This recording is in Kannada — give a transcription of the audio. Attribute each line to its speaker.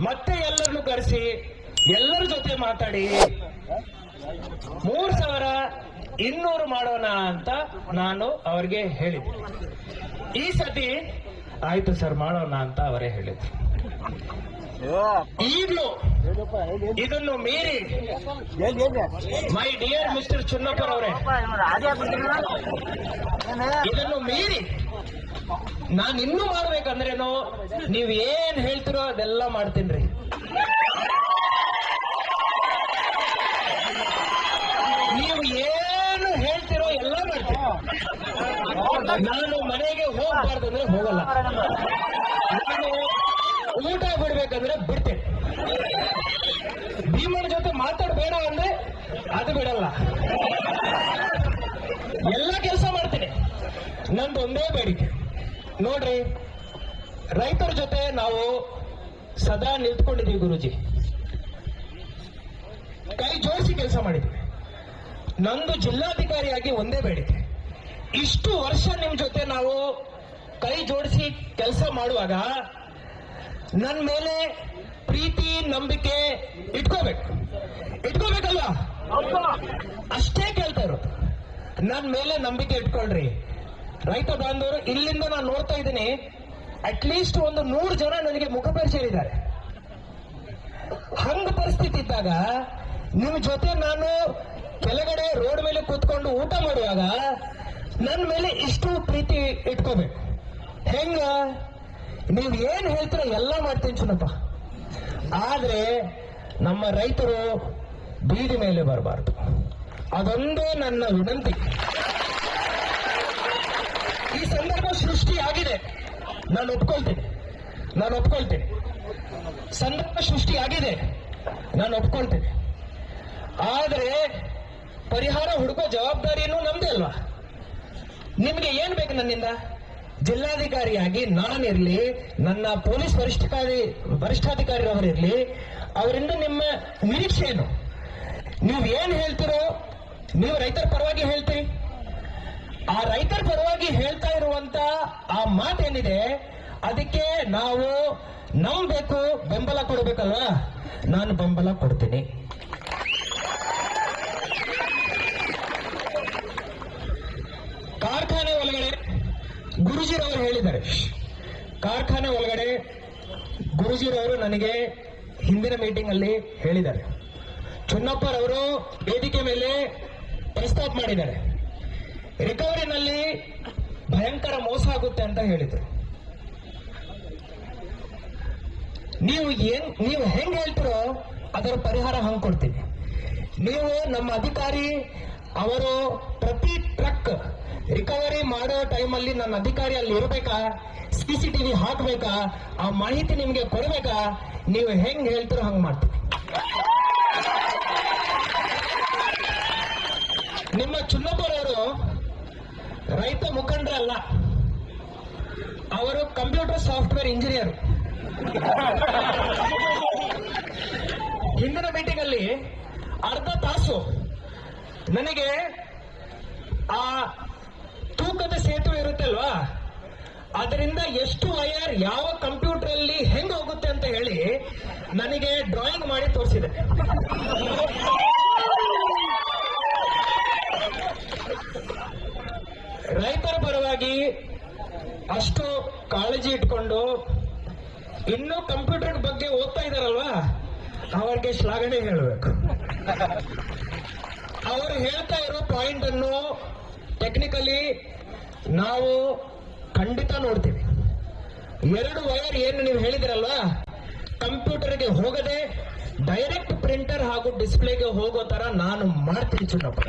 Speaker 1: ಮತ್ತೆ ಎಲ್ಲರನ್ನು ಕರೆಸಿ ಎಲ್ಲರ ಜೊತೆ ಮಾತಾಡಿ 3200 ಮಾಡೋಣ ಅಂತ ನಾನು ಅವ್ರಿಗೆ ಹೇಳಿದ್ದೆ. ಈ ಸತಿ ಆಯ್ತು ಸರ್ ಮಾಡೋಣ ಅಂತ ಅವರೇ ಹೇಳಿದ್ರು. ಈಗಲೂ ಇದನ್ನು ಮೀರಿ ಮೈ ಡಿಯರ್ ಮಿಸ್ಟರ್ ಚುನ್ನಪ್ಪರ್ ಅವರೇ, ಇದನ್ನು ಮೀರಿ ನಾನು ಇನ್ನೂ ಮಾಡ್ಬೇಕಂದ್ರೇನು ನೀವ್ ಏನ್ ಹೇಳ್ತಿರೋ ಅದೆಲ್ಲ ಮಾಡ್ತೀನ್ರಿ. ನೀವು ಏನು ಹೇಳ್ತಿರೋ ಎಲ್ಲ ಮಾಡ್ತೀನಿ. ನಾನು ಮನೆಗೆ ಹೋಗ್ಬಾರ್ದು ಅಂದ್ರೆ ಹೋಗಲ್ಲ, ನಾನು ಊಟ ಬಿಡ್ಬೇಕಂದ್ರೆ ಬಿಡ್ತೇನೆ, ಭೀಮನ ಜೊತೆ ಮಾತಾಡಬೇಡ ಅಂದ್ರೆ ಅದು ಬಿಡಲ್ಲ, ಎಲ್ಲ ಕೆಲಸ ಮಾಡ್ತೀನಿ. ನಂದು ಒಂದೇ ಬೇಡಿಕೆ ನೋಡ್ರಿ, ರೈತರ ಜೊತೆ ನಾವು ಸದಾ ನಿಂತ್ಕೊಂಡಿದ್ದೀವಿ ಗುರುಜಿ, ಕೈ ಜೋಡಿಸಿ ಕೆಲಸ ಮಾಡಿದ್ವಿ. ನಂದು ಜಿಲ್ಲಾಧಿಕಾರಿಯಾಗಿ ಒಂದೇ ಬೇಡಿಕೆ, ಇಷ್ಟು ವರ್ಷ ನಿಮ್ ಜೊತೆ ನಾವು ಕೈ ಜೋಡಿಸಿ ಕೆಲಸ ಮಾಡುವಾಗ ನನ್ನ ಮೇಲೆ ಪ್ರೀತಿ ನಂಬಿಕೆ ಇಟ್ಕೋಬೇಕಲ್ವಾ? ಅಷ್ಟೇ ಕೇಳ್ತಾ ಇರೋದು, ನನ್ನ ಮೇಲೆ ನಂಬಿಕೆ ಇಟ್ಕೊಳ್ರಿ. ರೈತ ಬಾಂಧವರು ಇಲ್ಲಿಂದ ನಾನು ನೋಡ್ತಾ ಇದ್ದೀನಿ, ಅಟ್ಲೀಸ್ಟ್ ಒಂದು 100 ಜನ ನನಗೆ ಮುಖ ಪರಿಚಯಿದ್ದಾರೆ. ಹಂಗ ಪರಿಸ್ಥಿತಿ ಇದ್ದಾಗ ನಿಮ್ ಜೊತೆ ನಾನು ಕೆಳಗಡೆ ರೋಡ್ ಮೇಲೆ ಕೂತ್ಕೊಂಡು ಊಟ ಮಾಡುವಾಗ ನನ್ನ ಮೇಲೆ ಇಷ್ಟು ಪ್ರೀತಿ ಇಟ್ಕೋಬೇಕು. ಹೆಂಗ ನೀವ್ ಏನ್ ಹೇಳ್ತೀರ ಎಲ್ಲ ಮಾಡ್ತೀನಿ ಚುನಪ್ಪ, ಆದ್ರೆ ನಮ್ಮ ರೈತರು ಬೀದಿ ಮೇಲೆ ಬರಬಾರ್ದು, ಅದೊಂದೇ ನನ್ನ ವಿನಂತಿ. ಈ ಸಂದರ್ಭ ಸೃಷ್ಟಿ ಆಗಿದೆ, ನಾನು ಒಪ್ಕೊಳ್ತೇನೆ. ಸಂದರ್ಭ ಸೃಷ್ಟಿ ಆಗಿದೆ, ನಾನು ಒಪ್ಕೊಳ್ತೇನೆ. ಆದ್ರೆ ಪರಿಹಾರ ಹುಡುಕೋ ಜವಾಬ್ದಾರಿನೂ ನಮ್ದೇ ಅಲ್ವಾ? ನಿಮ್ಗೆ ಏನ್ ಬೇಕು ನನ್ನಿಂದ? ಜಿಲ್ಲಾಧಿಕಾರಿಯಾಗಿ ನಾನಿರ್ಲಿ, ನನ್ನ ಪೊಲೀಸ್ ವರಿಷ್ಠಾಧಿಕಾರಿಯವರಿರ್ಲಿ, ಅವರಿಂದ ನಿಮ್ಮ ನಿರೀಕ್ಷೆ ಏನು? ನೀವು ಏನ್ ಹೇಳ್ತಿರೋ, ನೀವು ರೈತರ ಪರವಾಗಿ ಹೇಳ್ತೀರಿ. ಆ ರೈತರ ಪರವಾಗಿ ಹೇಳ್ತಾ ಇರುವಂತ ಆ ಮಾತೇನಿದೆ, ಅದಕ್ಕೆ ನಾವು ನಂಬಬೇಕು, ಬೆಂಬಲ ಕೊಡಬೇಕಲ್ವಾ? ನಾನು ಬೆಂಬಲ ಕೊಡ್ತೀನಿ. ಕಾರ್ಖಾನೆ ಒಳಗಡೆ ಗುರುಜಿರವರು ಹೇಳಿದ್ದಾರೆ, ಕಾರ್ಖಾನೆ ಒಳಗಡೆ ಗುರುಜಿರವರು ನನಗೆ ಹಿಂದಿನ ಮೀಟಿಂಗ್ ಅಲ್ಲಿ ಹೇಳಿದ್ದಾರೆ, ಚುನ್ನಪ್ಪರವರು ವೇದಿಕೆ ಮೇಲೆ ಪ್ರಸ್ತಾಪ ಮಾಡಿದ್ದಾರೆ, ರಿಕವರಿನಲ್ಲಿ ಭಯಂಕರ ಮೋಸ ಆಗುತ್ತೆ ಅಂತ ಹೇಳಿದ್ರು. ನೀವು ಹೆಂಗ್ ಹೇಳ್ತಿರೋ ಅದರ ಪರಿಹಾರ ಹಂಗ್ ಕೊಡ್ತೀನಿ. ನೀವು ನಮ್ಮ ಅಧಿಕಾರಿ ಅವರು ಪ್ರತಿ ಟ್ರಕ್ ರಿಕವರಿ ಮಾಡೋ ಟೈಮಲ್ಲಿ ನನ್ನ ಅಧಿಕಾರಿ ಅಲ್ಲಿ ಇರಬೇಕಾ, CCTV ಹಾಕ್ಬೇಕಾ, ಆ ಮಾಹಿತಿ ನಿಮ್ಗೆ ಕೊಡ್ಬೇಕಾ? ನೀವು ಹೆಂಗ್ ಹೇಳ್ತಿರೋ ಹಂಗ್ ಮಾಡ್ತೀನಿ. ನಿಮ್ಮ ಚುನ್ನಪ್ಪರವರು ರೈತ ಮುಖಂಡರಲ್ಲ, ಅವರು ಕಂಪ್ಯೂಟರ್ ಸಾಫ್ಟ್ವೇರ್ ಇಂಜಿನಿಯರ್. ಹಿಂದಿನ ಮೀಟಿಂಗ್ ಅಲ್ಲಿ ಅರ್ಧ ತಾಸು ನನಗೆ ಆ ತೂಕದ ಸೇತುವೆ ಇರುತ್ತೆ ಅಲ್ವಾ, ಅದರಿಂದ ಎಷ್ಟು ವೈರ್ ಯಾವ ಕಂಪ್ಯೂಟರ್ ಅಲ್ಲಿ ಹೆಂಗ್ ಹೋಗುತ್ತೆ ಅಂತ ಹೇಳಿ ನನಗೆ ಡ್ರಾಯಿಂಗ್ ಮಾಡಿ ತೋರಿಸಿದೆ. ರೈತರ ಪರವಾಗಿ ಅಷ್ಟು ಕಾಳಜಿ ಇಟ್ಕೊಂಡು ಇನ್ನೂ ಕಂಪ್ಯೂಟರ್ ಬಗ್ಗೆ ಓದ್ತಾ ಇದಾರಲ್ವಾ, ಅವರಿಗೆ ಶ್ಲಾಘನೆ ಹೇಳಬೇಕು. ಅವರು ಹೇಳ್ತಾ ಇರೋ ಪಾಯಿಂಟ್ ಅನ್ನು ಟೆಕ್ನಿಕಲಿ ನಾವು ಖಂಡಿತ ನೋಡ್ತೀವಿ. 2 ವೈರ್ ಏನು ನೀವು ಹೇಳಿದಿರಲ್ವಾ, ಕಂಪ್ಯೂಟರ್ಗೆ ಹೋಗದೆ ಡೈರೆಕ್ಟ್ ಪ್ರಿಂಟರ್ ಹಾಗೂ ಡಿಸ್ಪ್ಲೇಗೆ ಹೋಗೋ ತರ ನಾನು ಮಾಡ್ತೀನಿ ಚುನಪ್ಪ.